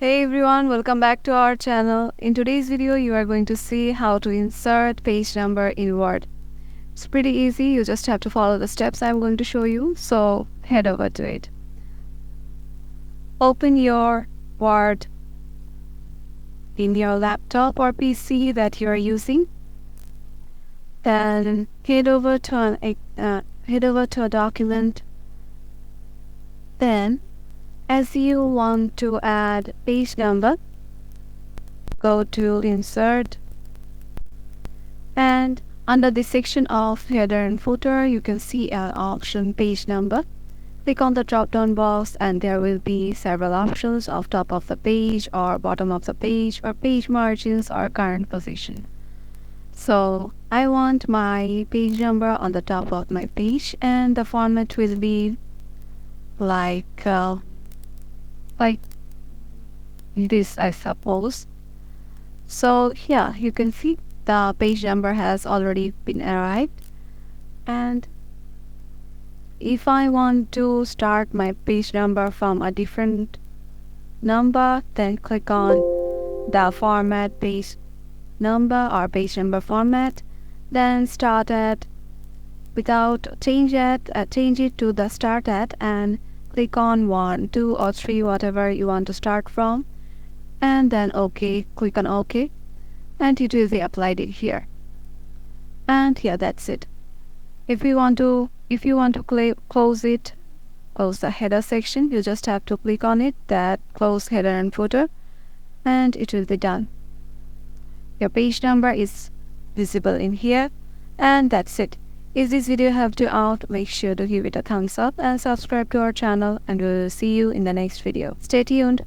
Hey everyone, welcome back to our channel. In today's video, you are going to see how to insert page number in Word. It's pretty easy, you just have to follow the steps I'm going to show you, so head over to it. Open your Word in your laptop or PC that you are using. Then head over to a document. Then as you want to add page number, go to Insert, and under the section of header and footer, you can see an option Page Number. Click on the drop-down box and there will be several options of top of the page or bottom of the page or page margins or current position. So I want my page number on the top of my page, and the format will be like this, I suppose. So here you can see the page number has already been arrived, and if I want to start my page number from a different number, then click on the format page number or page number format, then start at without change it to the start at, and click on 1, 2 or 3, whatever you want to start from, and then OK. Click on OK, and it will be applied in here. And here, that's it. If you want to close the header section, you just have to click on it, that close header and footer, and it will be done. Your page number is visible in here, and that's it. If this video helped you out, make sure to give it a thumbs up and subscribe to our channel, and we will see you in the next video. Stay tuned.